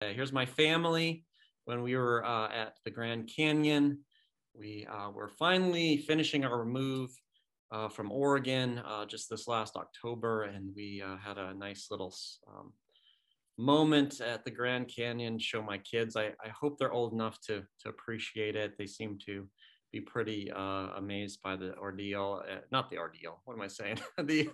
Here's my family. When we were at the Grand Canyon, we were finally finishing our move from Oregon just this last October, and we had a nice little moment at the Grand Canyon. Show my kids. I hope they're old enough to appreciate it. They seem to be pretty amazed by the ordeal. Not the ordeal. What am I saying? the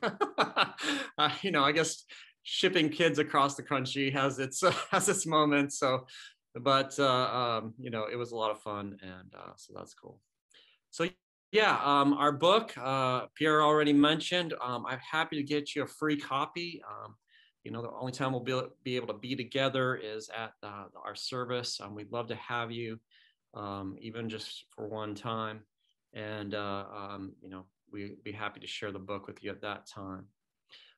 I guess shipping kids across the country has its has its moments. So, but it was a lot of fun, and so that's cool. So yeah, our book, Pierre already mentioned. I'm happy to get you a free copy. The only time we'll be able to be together is at our service. We'd love to have you, even just for one time. And, we'd be happy to share the book with you at that time.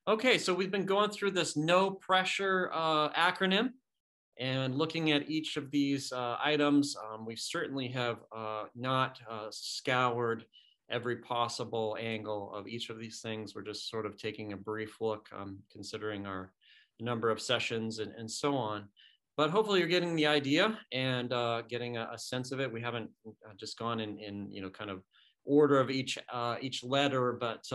Okay, so we've been going through this no pressure acronym and looking at each of these items. We certainly have not scoured every possible angle of each of these things. We're just sort of taking a brief look, considering our number of sessions and so on. But hopefully you're getting the idea and getting a sense of it. We haven't just gone in kind of order of each letter, but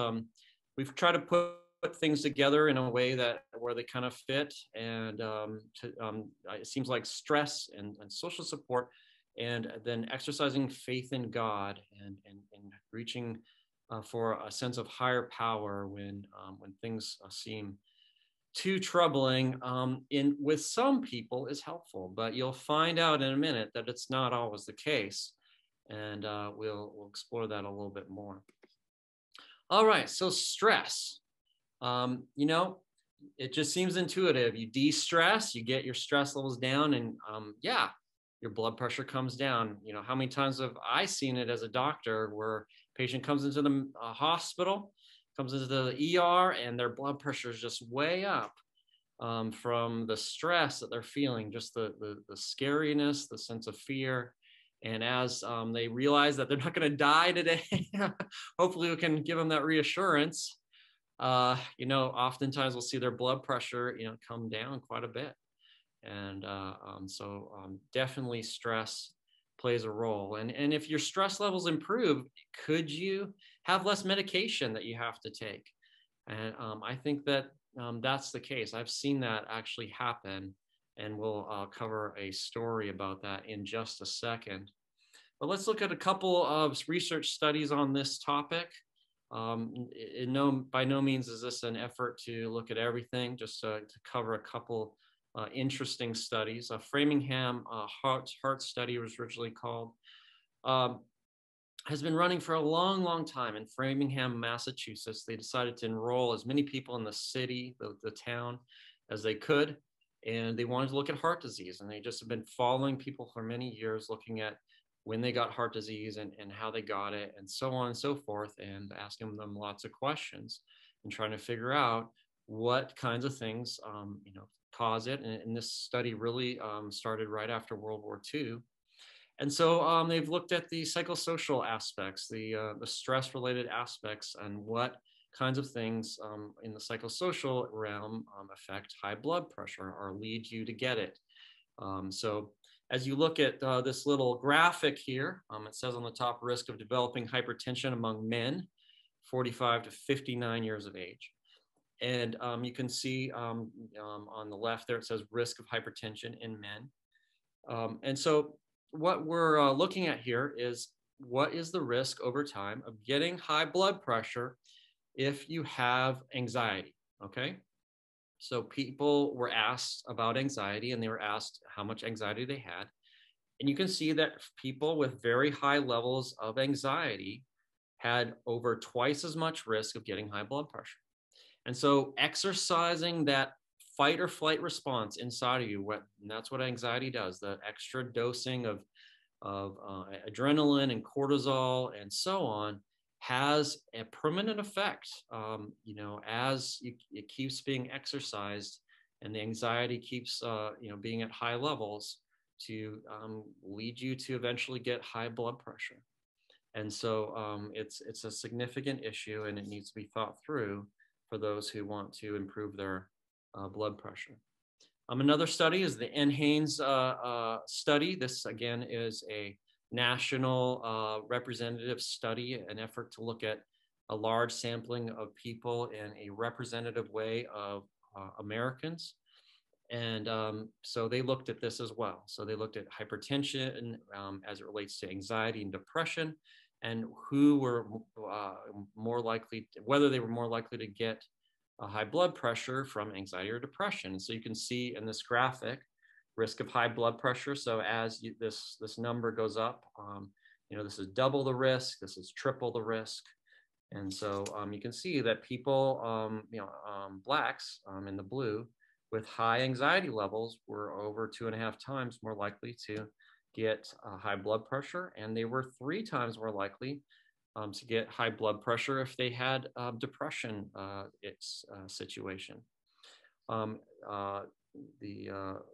we've tried to put things together in a way where they kind of fit. And it seems like stress and social support, and then exercising faith in God and reaching for a sense of higher power when things seem too troubling with some people is helpful. But you'll find out in a minute that it's not always the case. And we'll explore that a little bit more. All right, so stress. It just seems intuitive. You de-stress, you get your stress levels down, and your blood pressure comes down. How many times have I seen it as a doctor where a patient comes into the hospital, comes into the ER, and their blood pressure is just way up from the stress that they're feeling, just the scariness, the sense of fear. And as they realize that they're not going to die today, hopefully we can give them that reassurance. Oftentimes we'll see their blood pressure, come down quite a bit. And so definitely stress plays a role. And if your stress levels improve, could you have less medication that you have to take? And I think that that's the case. I've seen that actually happen, and we'll cover a story about that in just a second. But let's look at a couple of research studies on this topic. By no means is this an effort to look at everything, just to cover a couple interesting studies. A Framingham heart study was originally called, has been running for a long, long time in Framingham, Massachusetts. They decided to enroll as many people in the city, the town, as they could. And they wanted to look at heart disease. And they just have been following people for many years, looking at when they got heart disease and how they got it, and so on and so forth, and asking them lots of questions and trying to figure out what kinds of things cause it. And this study really started right after World War II. And so they've looked at the psychosocial aspects, the stress-related aspects, and what kinds of things in the psychosocial realm affect high blood pressure or lead you to get it. So as you look at this little graphic here, it says on the top, risk of developing hypertension among men 45 to 59 years of age. And you can see on the left there, it says risk of hypertension in men. And so what we're looking at here is, what is the risk over time of getting high blood pressure if you have anxiety, okay? So people were asked about anxiety, and they were asked how much anxiety they had. And you can see that people with very high levels of anxiety had over twice as much risk of getting high blood pressure. And so exercising that fight or flight response inside of you, and that's what anxiety does, the extra dosing of adrenaline and cortisol and so on, has a permanent effect, as it keeps being exercised and the anxiety keeps, being at high levels to lead you to eventually get high blood pressure. And so it's a significant issue, and it needs to be thought through for those who want to improve their blood pressure. Another study is the NHANES study. This again is a national representative study, an effort to look at a large sampling of people in a representative way of Americans. And so they looked at this as well. So they looked at hypertension as it relates to anxiety and depression, and who were more likely, whether they were more likely to get a high blood pressure from anxiety or depression. And so you can see in this graphic, risk of high blood pressure. So as this number goes up, this is double the risk, this is triple the risk. And so you can see that people, blacks in the blue with high anxiety levels were over 2.5 times more likely to get high blood pressure, and they were 3 times more likely to get high blood pressure if they had depression situation. The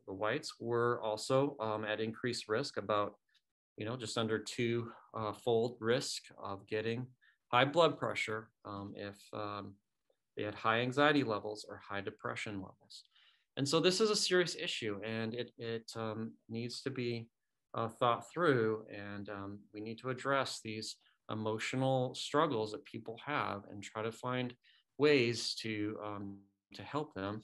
whites were also at increased risk, about just under 2-fold risk of getting high blood pressure if they had high anxiety levels or high depression levels. And so this is a serious issue, and it needs to be thought through, and we need to address these emotional struggles that people have and try to find ways to help them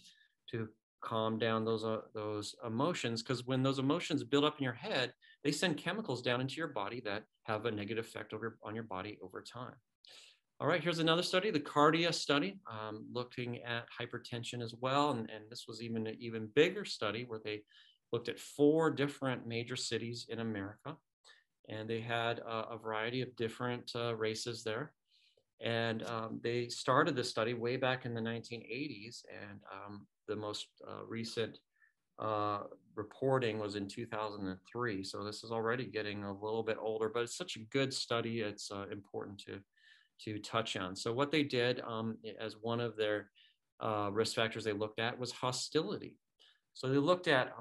to calm down those emotions, because when those emotions build up in your head, they send chemicals down into your body that have a negative effect on your body over time. All right, here's another study, the Cardia Study, looking at hypertension as well. And this was even an even bigger study where they looked at 4 different major cities in America. And they had a variety of different races there. And they started this study way back in the 1980s. And the most recent reporting was in 2003. So this is already getting a little bit older, but it's such a good study. It's important to touch on. So what they did as one of their risk factors they looked at was hostility. So they looked at,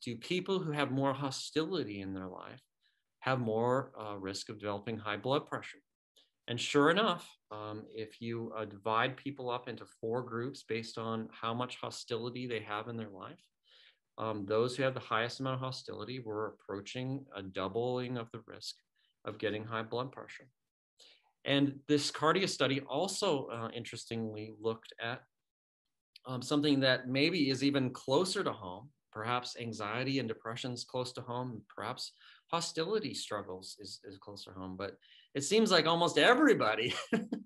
do people who have more hostility in their life have more risk of developing high blood pressure? And sure enough, if you divide people up into 4 groups based on how much hostility they have in their life, those who have the highest amount of hostility were approaching a doubling of the risk of getting high blood pressure. And this Cardia study also, interestingly, looked at something that maybe is even closer to home. Perhaps anxiety and depression is close to home. Perhaps hostility struggles is close to home. But it seems like almost everybody,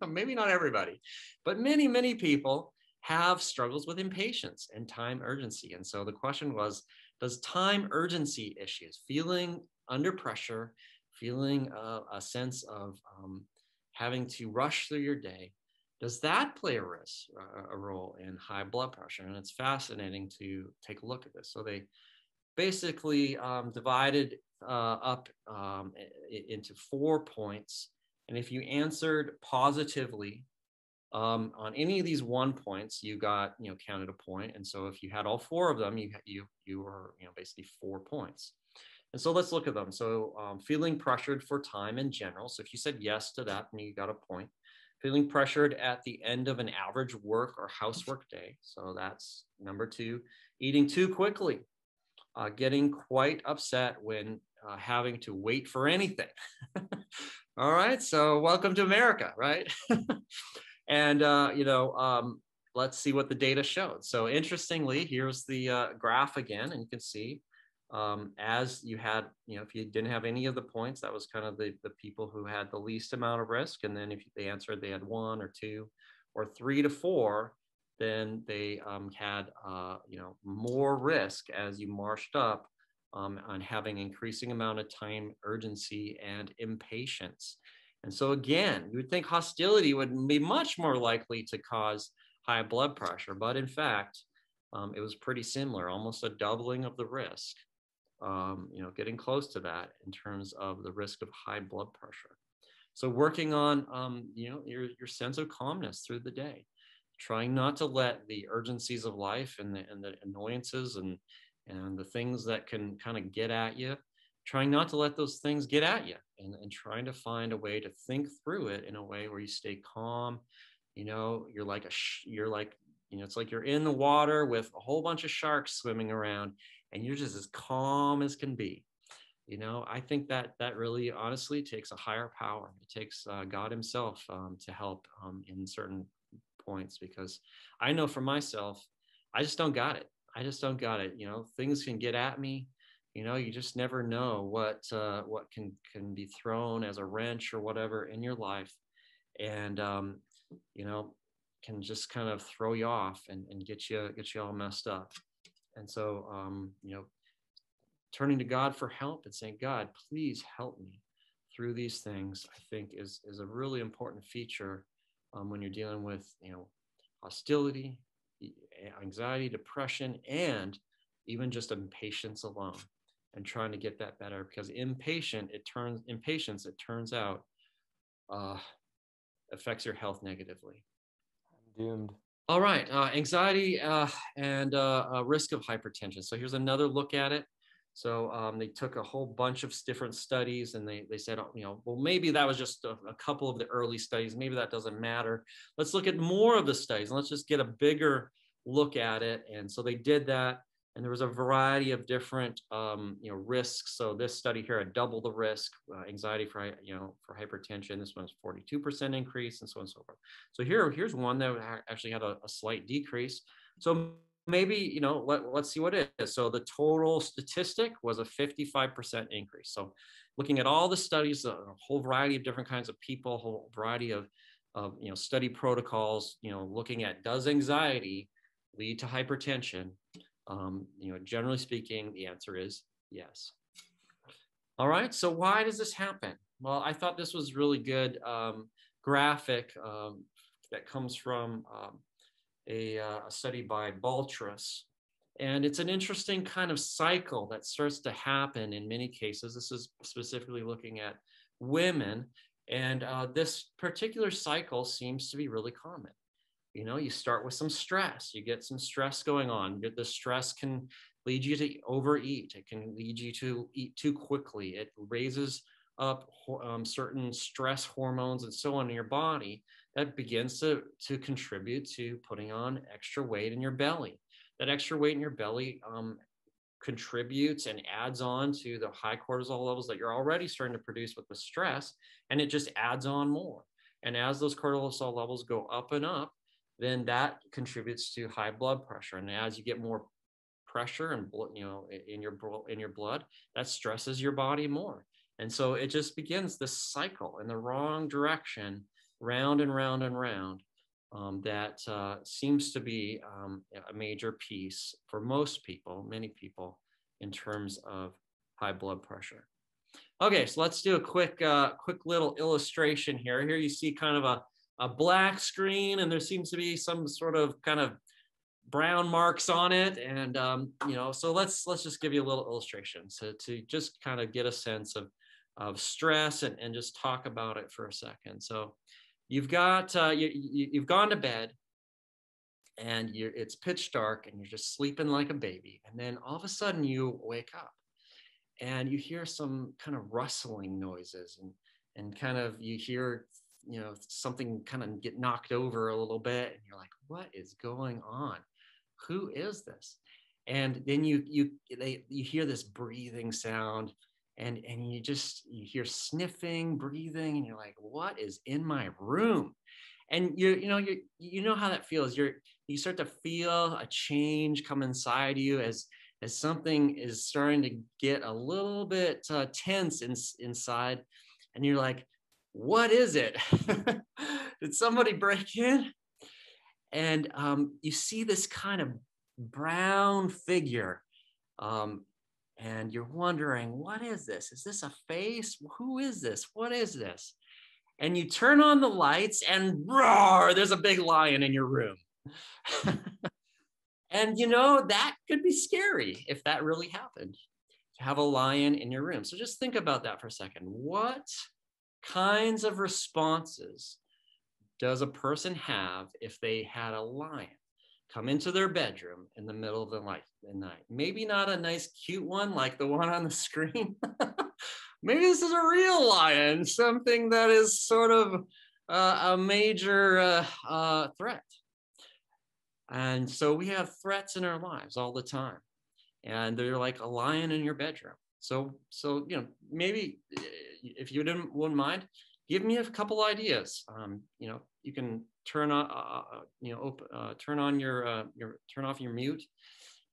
maybe not everybody, but many, many people have struggles with impatience and time urgency. And so the question was, does time urgency issues, feeling under pressure, feeling a sense of having to rush through your day, does that play a role in high blood pressure? And it's fascinating to take a look at this. So they basically divided up into 4 points. And if you answered positively on any of these 1 points, you got, counted a point. And so if you had all 4 of them, you were, basically 4 points. And so let's look at them. So feeling pressured for time in general. So if you said yes to that, then you got a point. Feeling pressured at the end of an average work or housework day. So that's number 2. Eating too quickly. Getting quite upset when having to wait for anything. All right, so welcome to America, right? And, let's see what the data showed. So interestingly, here's the graph again, and you can see as you had, if you didn't have any of the points, that was kind of the people who had the least amount of risk. And then if they answered they had 1 or 2 or 3 to 4, then they had, more risk as you marched up on having increasing amount of time urgency and impatience. And so again, you would think hostility would be much more likely to cause high blood pressure, but in fact, it was pretty similar, almost a doubling of the risk. Getting close to that in terms of the risk of high blood pressure. So working on, your sense of calmness through the day, trying not to let the urgencies of life and the annoyances and the things that can kind of get at you, trying not to let those things get at you, and trying to find a way to think through it in a way where you stay calm. You're like it's like you're in the water with a whole bunch of sharks swimming around, and you're just as calm as can be. I think that really honestly takes a higher power. It takes God himself to help in certain points, because I know for myself, I just don't got it. I just don't got it. Things can get at me. You just never know what can be thrown as a wrench or whatever in your life, and can just kind of throw you off and get you all messed up. And so turning to God for help and saying, God, please help me through these things, I think is a really important feature when you're dealing with, hostility, anxiety, depression, and even just impatience alone, and trying to get that better, because impatience, it turns out, affects your health negatively. I'm doomed. All right, anxiety and risk of hypertension. So here's another look at it. So they took a whole bunch of different studies, and they said, well, maybe that was just a couple of the early studies. Maybe that doesn't matter. Let's look at more of the studies, and let's just get a bigger look at it. And so they did that, and there was a variety of different risks. So this study here had double the risk, anxiety for hypertension. This one's 42% increase, and so on and so forth. So here's one that actually had a slight decrease. So maybe, let's see what it is. So the total statistic was a 55% increase. So looking at all the studies, a whole variety of different kinds of people, a whole variety of study protocols, looking at, does anxiety lead to hypertension? Generally speaking, the answer is yes. All right, so why does this happen? Well, I thought this was really good graphic that comes from a study by Baltras. And it's an interesting kind of cycle that starts to happen in many cases. This is specifically looking at women. And this particular cycle seems to be really common. You start with some stress. You get some stress going on. The stress can lead you to overeat. It can lead you to eat too quickly. It raises up certain stress hormones and so on in your body that begins to contribute to putting on extra weight in your belly. That extra weight in your belly contributes and adds on to the high cortisol levels that you're already starting to produce with the stress, and it just adds on more. And as those cortisol levels go up and up, then that contributes to high blood pressure. And as you get more pressure and in your blood, that stresses your body more. And so it just begins this cycle in the wrong direction, round and round and round, that seems to be a major piece for most people, many people, in terms of high blood pressure. Okay, so let's do a quick little illustration here. Here you see kind of a black screen, and there seems to be some sort of kind of brown marks on it. And, so let's just give you a little illustration to just kind of get a sense of stress and just talk about it for a second. So you've got, you've gone to bed, and it's pitch dark, and you're just sleeping like a baby. And then all of a sudden you wake up, and you hear some kind of rustling noises, and kind of you hear something kind of get knocked over a little bit, and you're like, what is going on? Who is this? And then you hear this breathing sound, and you hear sniffing, breathing, and you're like, what is in my room? And you know how that feels. You start to feel a change come inside you as something is starting to get a little bit tense inside, and you're like, what is it? Did somebody break in? And you see this kind of brown figure, and you're wondering, what is this? Is this a face? Who is this? What is this? And you turn on the lights, and roar, there's a big lion in your room. And that could be scary if that really happened, to have a lion in your room. So just think about that for a second. What kinds of responses does a person have if they had a lion come into their bedroom in the middle of the night? Maybe not a nice, cute one like the one on the screen. Maybe this is a real lion, something that is sort of a major threat. And so we have threats in our lives all the time. And they're like a lion in your bedroom. So maybe if you wouldn't mind, give me a couple ideas. You can turn on, turn off your mute,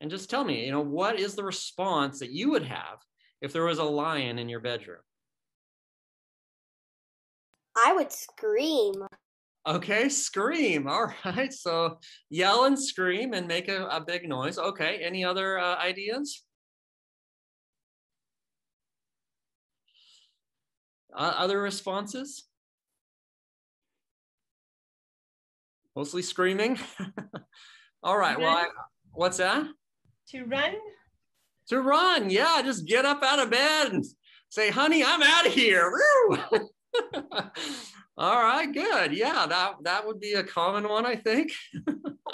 and just tell me, what is the response that you would have if there was a lion in your bedroom? I would scream. Okay, scream. All right. So yell and scream and make a big noise. Okay. Any other ideas? Other responses? Mostly screaming. All right. Well, what's that? To run. To run. Yeah. Just get up out of bed and say, honey, I'm out of here. Woo! All right, good. Yeah, that would be a common one, I think.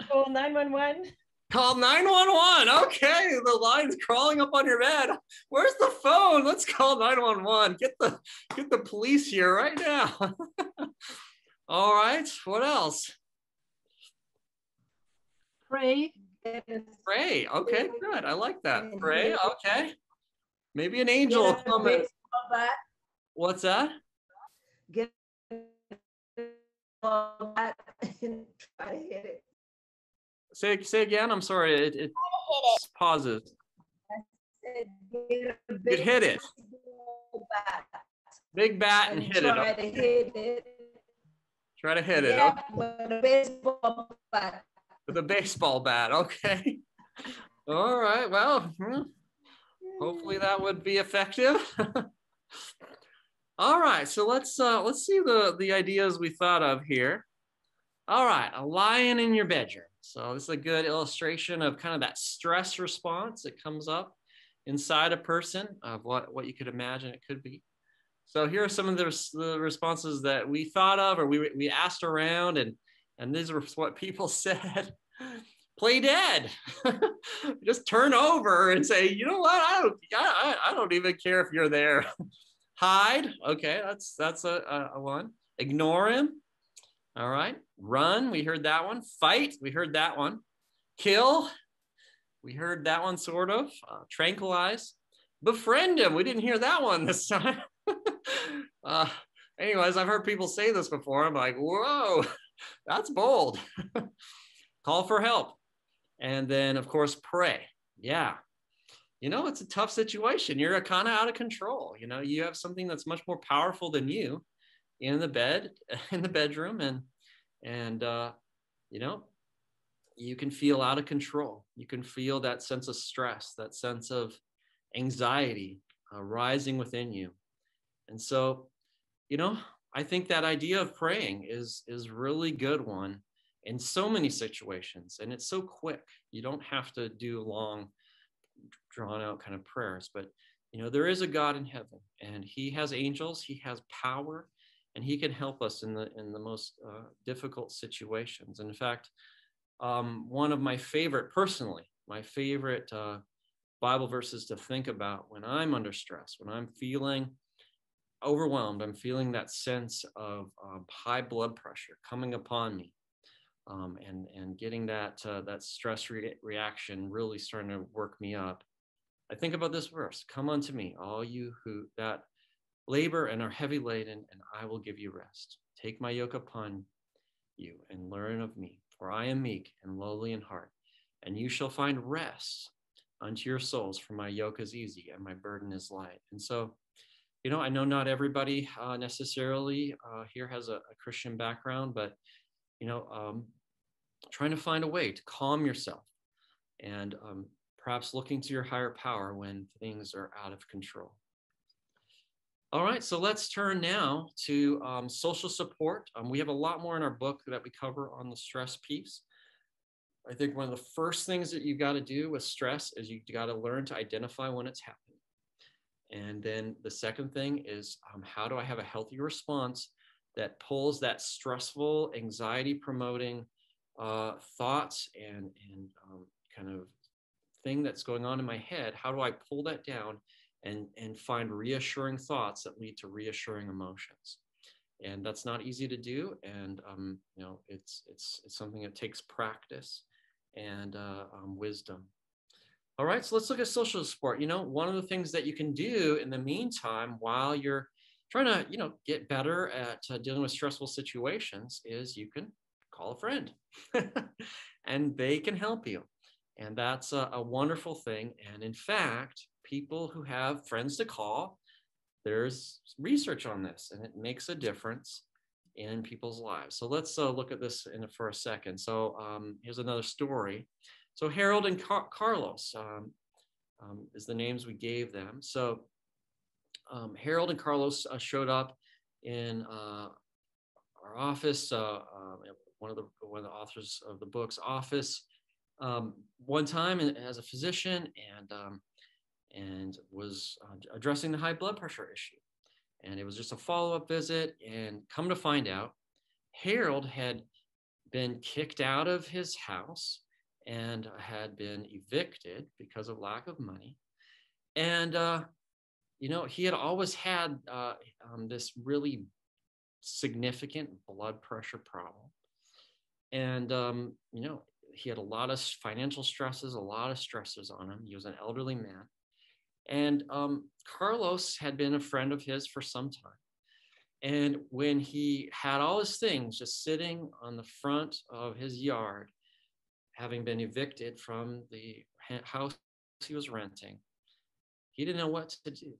Call 911. Call 911. Okay, the line's crawling up on your bed. Where's the phone? Let's call 911. Get the police here right now. All right, what else? Pray. Pray. Okay, good. I like that. Pray. Okay. Maybe an angel will come in. What's that? Get all that and try to hit it. Say again. I'm sorry. It pauses. You hit it. Big bat and hit it. Try to hit it. Try to hit it. Yeah, Okay. with a baseball bat. With a baseball bat. Okay. All right. Well, hopefully that would be effective. All right. So let's see the ideas we thought of here. All right. A lion in your bedroom. So this is a good illustration of kind of that stress response that comes up inside a person of what you could imagine it could be. So here are some of the responses that we thought of, or we asked around, and these are what people said. Play dead. Just turn over and say, you know what? I don't even care if you're there. Hide. Okay, that's a one. Ignore him. All right. Run. We heard that one. Fight. We heard that one. Kill. We heard that one sort of. Tranquilize. Befriend him. We didn't hear that one this time. Anyways, I've heard people say this before. I'm like, whoa, that's bold. Call for help. And then, of course, pray. Yeah. It's a tough situation. You're kind of out of control. You have something that's much more powerful than you in the bedroom. And you can feel out of control. You can feel that sense of stress, that sense of anxiety rising within you. And so, I think that idea of praying is really good one in so many situations. And it's so quick. You don't have to do long, drawn out kind of prayers, but there is a God in heaven, and he has angels, he has power, and he can help us in the most difficult situations. And in fact, one of my favorite Bible verses to think about when I'm under stress, when I'm feeling overwhelmed, I'm feeling that sense of high blood pressure coming upon me, and getting that stress reaction really starting to work me up. I think about this verse: "Come unto me, all you who that labor and are heavy laden, and I will give you rest. Take my yoke upon you and learn of me, for I am meek and lowly in heart, and you shall find rest unto your souls, for my yoke is easy and my burden is light." And so, I know not everybody necessarily here has a Christian background, but, trying to find a way to calm yourself, and perhaps looking to your higher power when things are out of control. All right, so let's turn now to social support. We have a lot more in our book that we cover on the stress piece. I think one of the first things that you got to do with stress is you got to learn to identify when it's happening. And then the second thing is, how do I have a healthy response that pulls that stressful, anxiety-promoting thoughts and kind of thing that's going on in my head? How do I pull that down and find reassuring thoughts that lead to reassuring emotions? And that's not easy to do. And it's something that takes practice. and wisdom. All right, so let's look at social support. One of the things that you can do in the meantime while you're trying to, get better at dealing with stressful situations is you can call a friend and they can help you. And that's a wonderful thing. And in fact, people who have friends to call, there's research on this and it makes a difference in people's lives. So let's look at this for a second. So here's another story. So Harold and Carlos is the names we gave them. So Harold and Carlos showed up in our office, one of the authors of the book's office, one time as a physician, and was addressing the high blood pressure issue. And it was just a follow-up visit. And come to find out, Harold had been kicked out of his house and had been evicted because of lack of money. And, he had always had this really significant blood pressure problem. And, he had a lot of financial stresses, a lot of stressors on him. He was an elderly man. And Carlos had been a friend of his for some time. And when he had all his things just sitting on the front of his yard, having been evicted from the house he was renting, he didn't know what to do.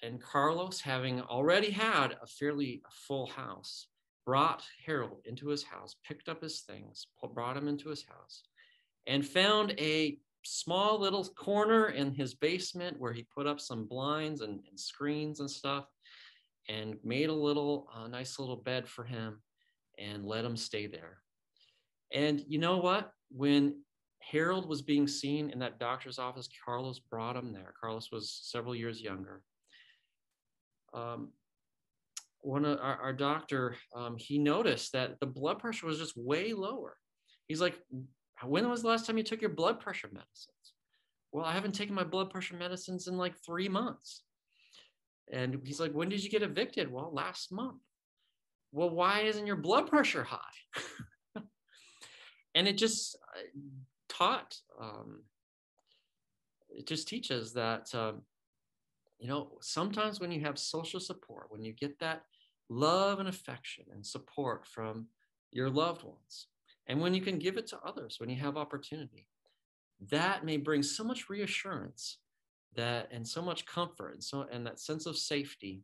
And Carlos, having already had a fairly full house, brought Harold into his house, picked up his things, brought him into his house, and found a small little corner in his basement where he put up some blinds and screens and stuff, and made a nice little bed for him and let him stay there. And you know what? When Harold was being seen in that doctor's office, Carlos brought him there. Carlos was several years younger. One of our doctor, he noticed that the blood pressure was just way lower. He's like, when was the last time you took your blood pressure medicines? Well, I haven't taken my blood pressure medicines in like 3 months. And he's like, when did you get evicted? Well, last month. Well, why isn't your blood pressure high? And it just it just teaches that, sometimes when you have social support, when you get that love and affection and support from your loved ones, and when you can give it to others, when you have opportunity, that may bring so much reassurance and so much comfort and that sense of safety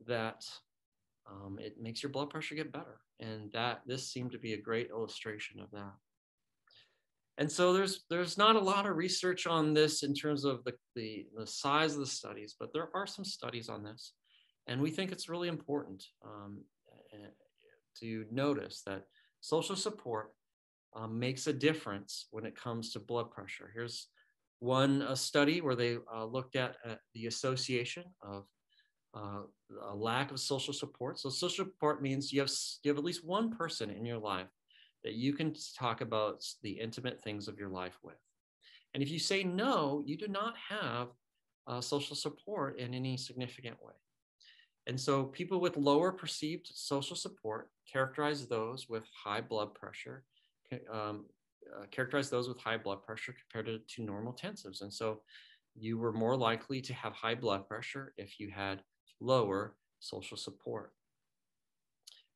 that it makes your blood pressure get better. And this seemed to be a great illustration of that. And so there's not a lot of research on this in terms of the size of the studies, but there are some studies on this. And we think it's really important to notice that social support makes a difference when it comes to blood pressure. Here's one study where they looked at the association of a lack of social support. So social support means you have at least one person in your life that you can talk about the intimate things of your life with. And if you say no, you do not have social support in any significant way. And so people with lower perceived social support characterize those with high blood pressure, compared to normal intensives. And so you were more likely to have high blood pressure if you had lower social support.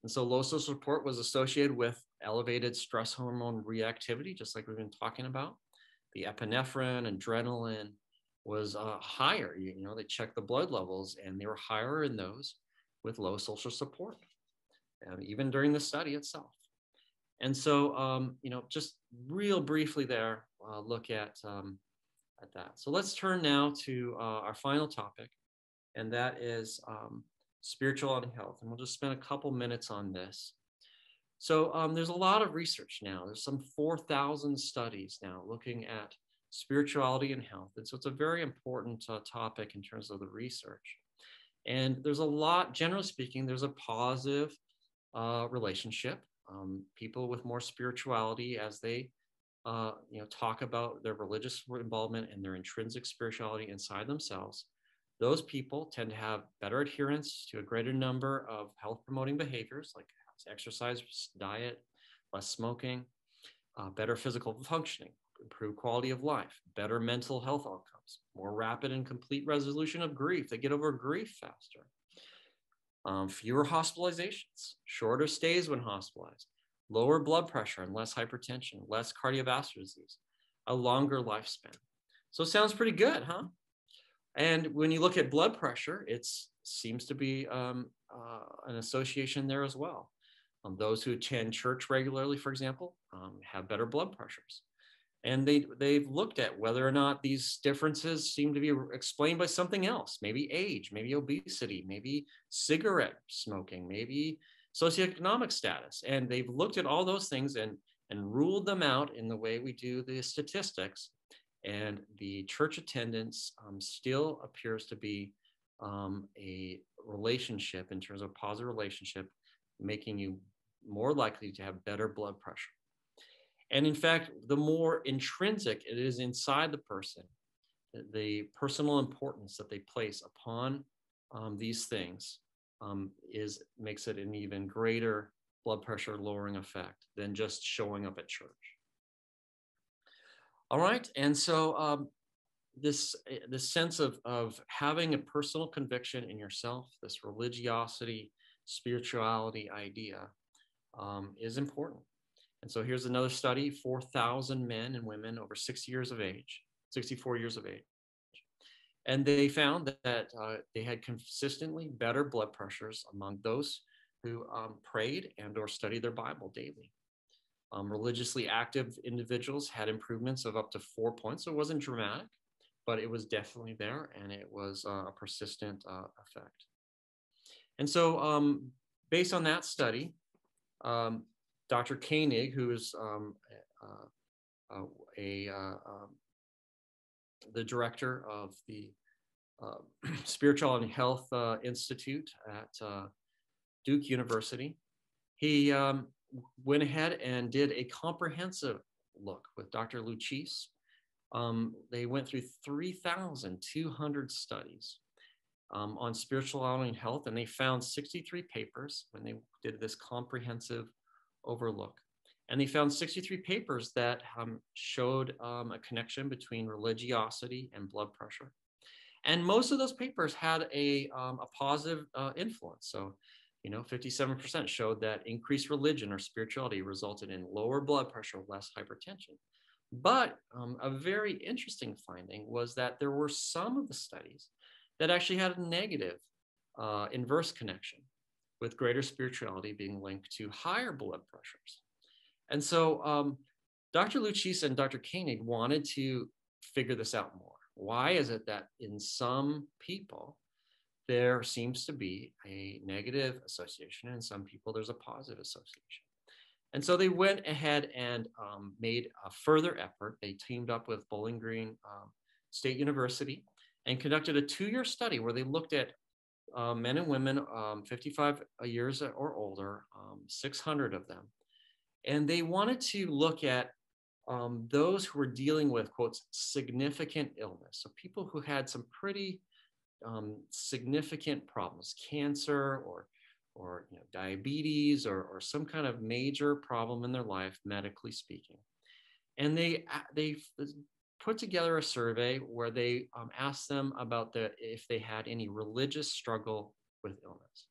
And so low social support was associated with elevated stress hormone reactivity, just like we've been talking about. The epinephrine, adrenaline was higher. They checked the blood levels and they were higher in those with low social support, even during the study itself. And so, just real briefly there, look at that. So let's turn now to our final topic, and that is spirituality and health. And we'll just spend a couple minutes on this. So there's a lot of research now. There's some 4,000 studies now looking at spirituality and health. And so it's a very important topic in terms of the research. And there's a lot, generally speaking, there's a positive relationship. People with more spirituality, as they talk about their religious involvement and their intrinsic spirituality inside themselves, those people tend to have better adherence to a greater number of health promoting behaviors like exercise, diet, less smoking. better physical functioning, improved quality of life, better mental health outcomes, more rapid and complete resolution of grief. They get over grief faster. Fewer hospitalizations, shorter stays when hospitalized, lower blood pressure and less hypertension, less cardiovascular disease, a longer lifespan. So it sounds pretty good, huh? And when you look at blood pressure, it seems to be an association there as well. Those who attend church regularly, for example, have better blood pressures. And they've looked at whether or not these differences seem to be explained by something else, maybe age, maybe obesity, maybe cigarette smoking, maybe socioeconomic status. And they've looked at all those things and ruled them out in the way we do the statistics. And the church attendance still appears to be a relationship in terms of positive relationship, making you more likely to have better blood pressure. And in fact, the more intrinsic it is inside the person, the personal importance that they place upon these things makes it an even greater blood pressure lowering effect than just showing up at church. All right, and so this sense of having a personal conviction in yourself, this religiosity, spirituality idea is important. And so here's another study, 4,000 men and women over 64 years of age. And they found that they had consistently better blood pressures among those who prayed and or studied their Bible daily. Religiously active individuals had improvements of up to 4 points. So it wasn't dramatic, but it was definitely there, and it was a persistent effect. And so based on that study, Dr. Koenig, who is the director of the Spirituality and Health Institute at Duke University, he went ahead and did a comprehensive look with Dr. Luchis. They went through 3,200 studies on spirituality and health, and they found 63 papers when they did this comprehensive overlook. And they found 63 papers that showed a connection between religiosity and blood pressure. And most of those papers had a positive influence. So, 57% showed that increased religion or spirituality resulted in lower blood pressure, less hypertension. But a very interesting finding was that there were some of the studies that actually had a negative inverse connection, with greater spirituality being linked to higher blood pressures. And so Dr. Luchis and Dr. Koenig wanted to figure this out more. Why is it that in some people, there seems to be a negative association, and in some people there's a positive association? And so they went ahead and made a further effort. They teamed up with Bowling Green State University and conducted a 2-year study where they looked at men and women 55 years or older, 600 of them. And they wanted to look at those who were dealing with, quotes, significant illness. So people who had some pretty significant problems, cancer or diabetes or some kind of major problem in their life, medically speaking. And they put together a survey where they asked them about if they had any religious struggle with illness.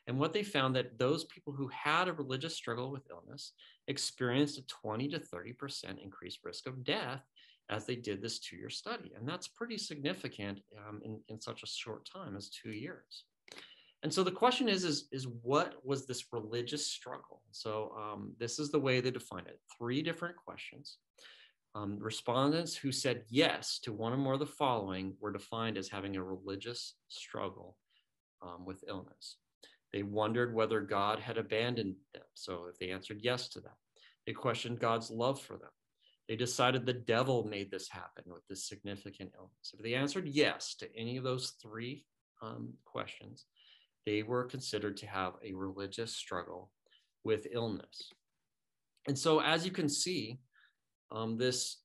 And what they found that those people who had a religious struggle with illness experienced a 20 to 30% increased risk of death as they did this 2-year study. And that's pretty significant in such a short time as 2 years. And so the question is what was this religious struggle? So this is the way they define it. 3 different questions. Respondents who said yes to one or more of the following were defined as having a religious struggle with illness. They wondered whether God had abandoned them. So if they answered yes to that, they questioned God's love for them. They decided the devil made this happen with this significant illness. If they answered yes to any of those 3 questions, they were considered to have a religious struggle with illness. And so as you can see, this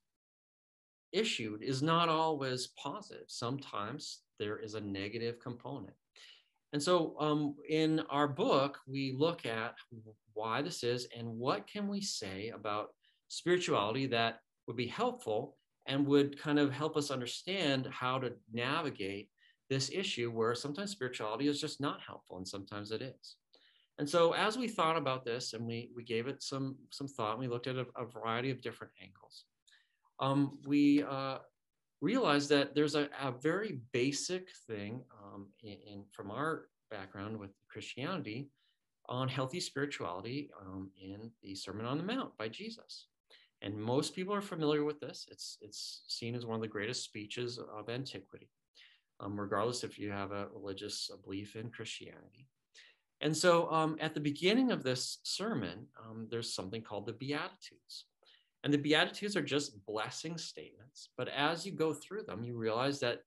issue is not always positive. Sometimes there is a negative component. And so in our book, we look at why this is and what can we say about spirituality that would be helpful and would kind of help us understand how to navigate this issue where sometimes spirituality is just not helpful and sometimes it is. And so as we thought about this and we gave it some thought, and we looked at a variety of different angles, we realized that there's a very basic thing from our background with Christianity on healthy spirituality in the Sermon on the Mount by Jesus. And most people are familiar with this. It's seen as one of the greatest speeches of antiquity, regardless if you have a religious belief in Christianity. And so at the beginning of this sermon, there's something called the Beatitudes. And the Beatitudes are just blessing statements. But as you go through them, you realize that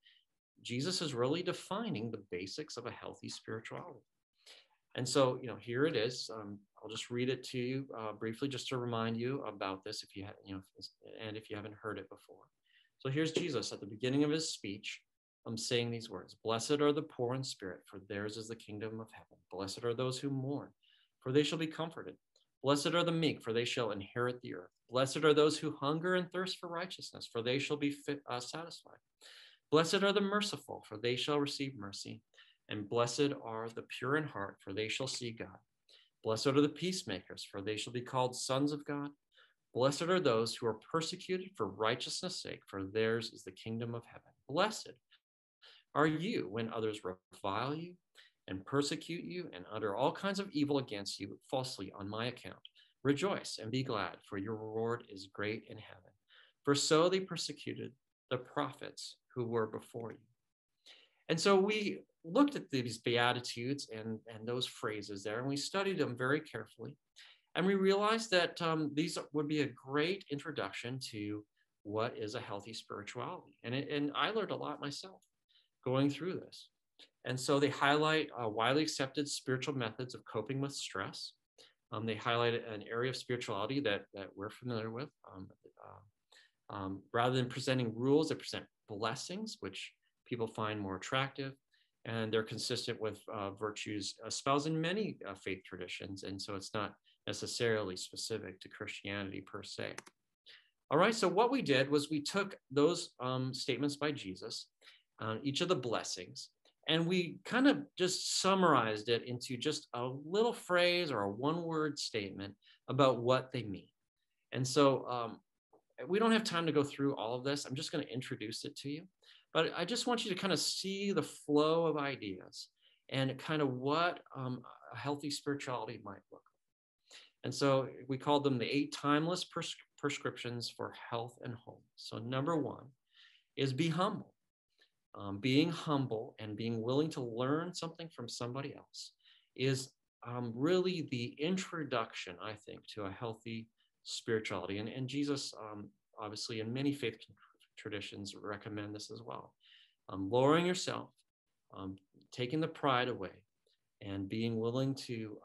Jesus is really defining the basics of a healthy spirituality. And so, here it is. I'll just read it to you briefly, just to remind you about this, if you haven't heard it before. So here's Jesus at the beginning of his speech. Saying these words: "Blessed are the poor in spirit, for theirs is the kingdom of heaven. Blessed are those who mourn, for they shall be comforted. Blessed are the meek, for they shall inherit the earth. Blessed are those who hunger and thirst for righteousness, for they shall be satisfied. Blessed are the merciful, for they shall receive mercy. And blessed are the pure in heart, for they shall see God. Blessed are the peacemakers, for they shall be called sons of God. Blessed are those who are persecuted for righteousness' sake, for theirs is the kingdom of heaven. Blessed are you when others revile you and persecute you and utter all kinds of evil against you falsely on my account. Rejoice and be glad, for your reward is great in heaven. For so they persecuted the prophets who were before you." And so we looked at these Beatitudes and those phrases there, and we studied them very carefully. And we realized that these would be a great introduction to what is a healthy spirituality. And I learned a lot myself going through this. And so they highlight widely accepted spiritual methods of coping with stress. They highlight an area of spirituality that we're familiar with. Rather than presenting rules, they present blessings, which people find more attractive. And they're consistent with virtues espoused in many faith traditions. And so it's not necessarily specific to Christianity per se. All right, so what we did was we took those statements by Jesus, each of the blessings, and we kind of just summarized it into just a little phrase or a one-word statement about what they mean. And so we don't have time to go through all of this. I'm just going to introduce it to you. But I just want you to kind of see the flow of ideas and kind of what a healthy spirituality might look like. And so we called them the 8 timeless prescriptions for health and wholeness. So number 1 is be humble. Being humble and being willing to learn something from somebody else is really the introduction, I think, to a healthy spirituality. And Jesus, obviously, in many faith traditions, recommend this as well. Lowering yourself, taking the pride away, and being willing to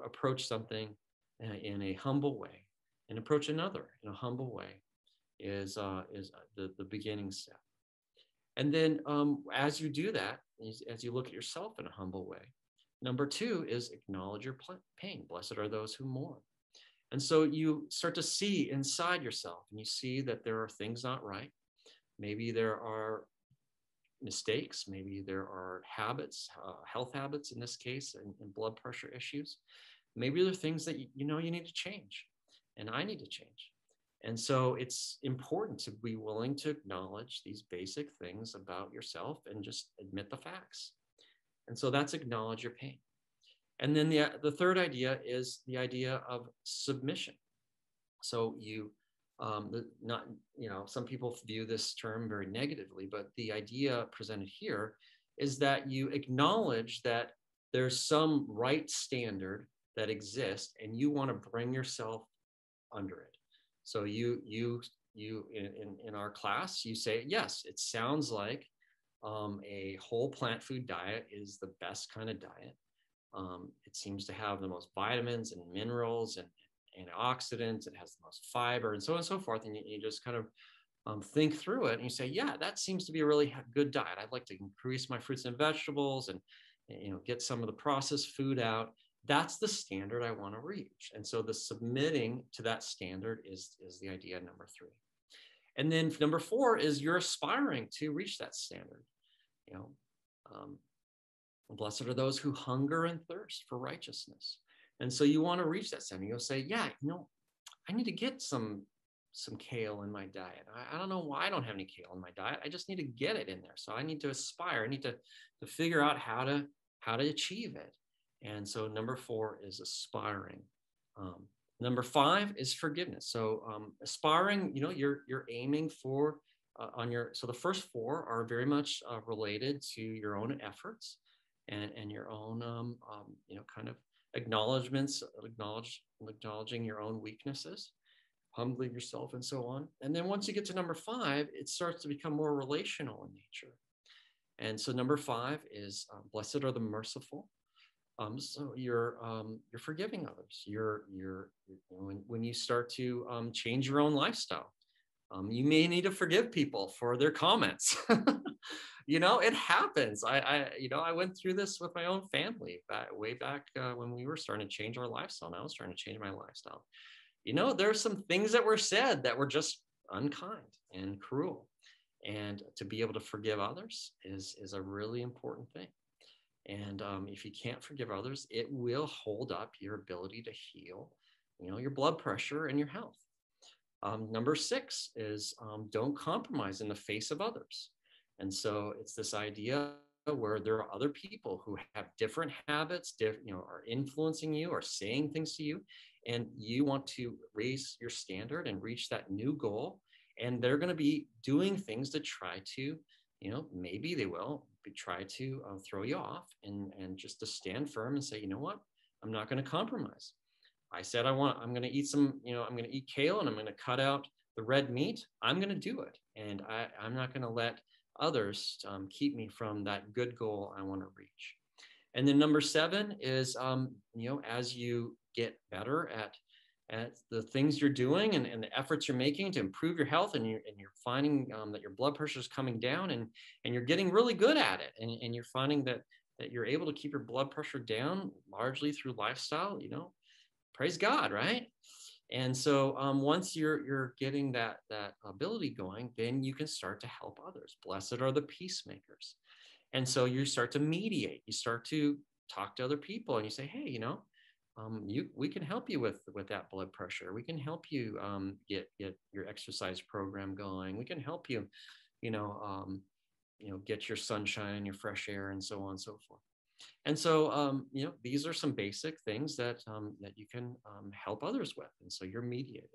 approach something in a humble way and approach another in a humble way is the beginning step. And then as you do that, as you look at yourself in a humble way, number 2 is acknowledge your pain. Blessed are those who mourn. And so you start to see inside yourself, and you see that there are things not right. Maybe there are mistakes. Maybe there are habits, health habits in this case, and blood pressure issues. Maybe there are things that you need to change, and I need to change. And so it's important to be willing to acknowledge these basic things about yourself and just admit the facts. And so that's acknowledge your pain. And then the third idea is the idea of submission. So some people view this term very negatively, but the idea presented here is that you acknowledge that there's some right standard that exists and you want to bring yourself under it. So you in our class, you say, yes, it sounds like a whole plant food diet is the best kind of diet. It seems to have the most vitamins and minerals and antioxidants. It has the most fiber and so on and so forth. And you just kind of think through it and you say, yeah, that seems to be a really good diet. I'd like to increase my fruits and vegetables and get some of the processed food out. that's the standard I want to reach. And so the submitting to that standard is the idea number 3. And then number 4 is you're aspiring to reach that standard. You know, blessed are those who hunger and thirst for righteousness. And so you want to reach that standard. You'll say, yeah, I need to get some kale in my diet. I don't know why I don't have any kale in my diet. I just need to get it in there. So I need to aspire. I need to figure out how to achieve it. And so number 4 is aspiring. Number 5 is forgiveness. So aspiring, you're aiming for so the first 4 are very much related to your own efforts and your own, kind of acknowledging your own weaknesses, humbling yourself and so on. And then once you get to number 5, it starts to become more relational in nature. And so number 5 is blessed are the merciful. So you're forgiving others. When you start to change your own lifestyle, you may need to forgive people for their comments. It happens. I went through this with my own family way back when we were starting to change our lifestyle. And I was trying to change my lifestyle. There are some things that were said that were just unkind and cruel. And to be able to forgive others is a really important thing. And if you can't forgive others, it will hold up your ability to heal, your blood pressure and your health. Number 6 is don't compromise in the face of others. And so it's this idea where there are other people who have different habits, are influencing you or saying things to you, and you want to raise your standard and reach that new goal. And they're going to be doing things to try to, maybe they will try to throw you off, and just to stand firm and say, you know what, I'm not going to compromise. I said I'm going to eat I'm going to eat kale and I'm going to cut out the red meat. I'm going to do it. And I'm not going to let others keep me from that good goal I want to reach. And then number 7 is, as you get better at the things you're doing and the efforts you're making to improve your health, and you're finding that your blood pressure is coming down, and you're getting really good at it, and you're finding that you're able to keep your blood pressure down largely through lifestyle, praise God, right? And so once you're getting that ability going, then you can start to help others. Blessed are the peacemakers. And so you start to mediate. You start to talk to other people, and you say, hey, we can help you with that blood pressure. We can help you get your exercise program going. We can help you, get your sunshine and your fresh air and so on and so forth. And so, these are some basic things that you can help others with. And so you're mediating.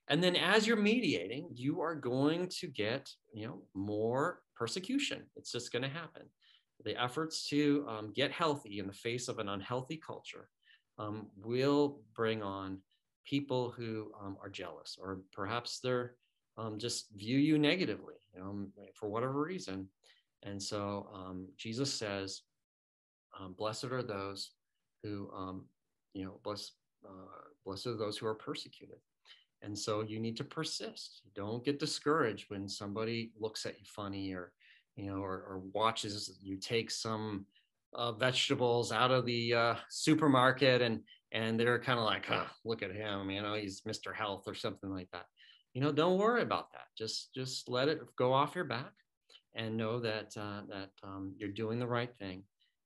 And then as you're mediating, you are going to get, more persecution. It's just going to happen. The efforts to get healthy in the face of an unhealthy culture will bring on people who are jealous, or perhaps they're just view you negatively, for whatever reason. And so Jesus says, blessed are those who, blessed are those who are persecuted. And so you need to persist. Don't get discouraged when somebody looks at you funny, or watches you take some vegetables out of the supermarket, and they're kind of like, oh, look at him, he's Mr. Health or something like that. Don't worry about that. Just let it go off your back, and know that you're doing the right thing,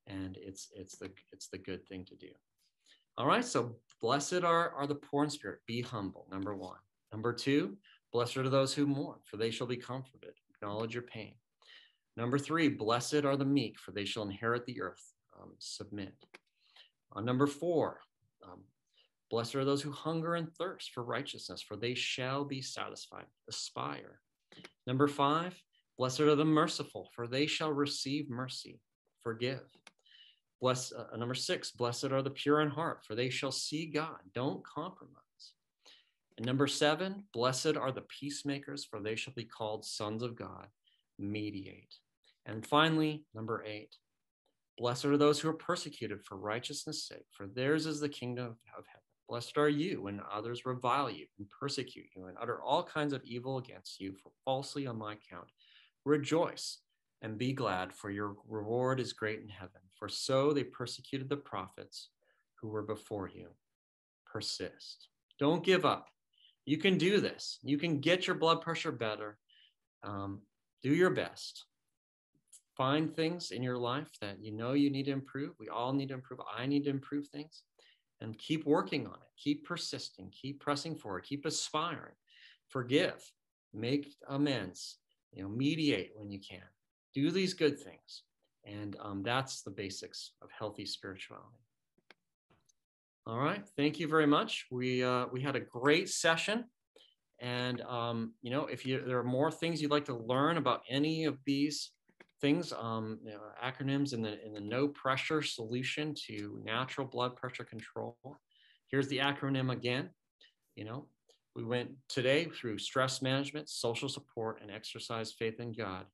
and it's the good thing to do. All right, so blessed are the poor in spirit. Be humble, number 1. Number 2, blessed are those who mourn, for they shall be comforted. Acknowledge your pain. Number 3, blessed are the meek, for they shall inherit the earth. Submit. Number 4, blessed are those who hunger and thirst for righteousness, for they shall be satisfied. Aspire. Number 5, blessed are the merciful, for they shall receive mercy. Forgive. Number 6, blessed are the pure in heart, for they shall see God. Don't compromise. And number 7, blessed are the peacemakers, for they shall be called sons of God. Mediate. And finally, number 8, blessed are those who are persecuted for righteousness' sake, for theirs is the kingdom of heaven. Blessed are you when others revile you and persecute you and utter all kinds of evil against you falsely on my account. Rejoice and be glad, for your reward is great in heaven. For so they persecuted the prophets who who were before you. Persist. Don't give up. You can do this. You can get your blood pressure better. Do your best. Find things in your life that you know you need to improve. We all need to improve. I need to improve things. And keep working on it. Keep persisting. Keep pressing forward. Keep aspiring. Forgive. Make amends. Mediate when you can. Do these good things. And that's the basics of healthy spirituality. All right. Thank you very much. We had a great session. And, if there are more things you'd like to learn about any of these things, acronyms in the no pressure solution to natural blood pressure control. Here's the acronym again. We went today through stress management, social support, and exercise faith in God.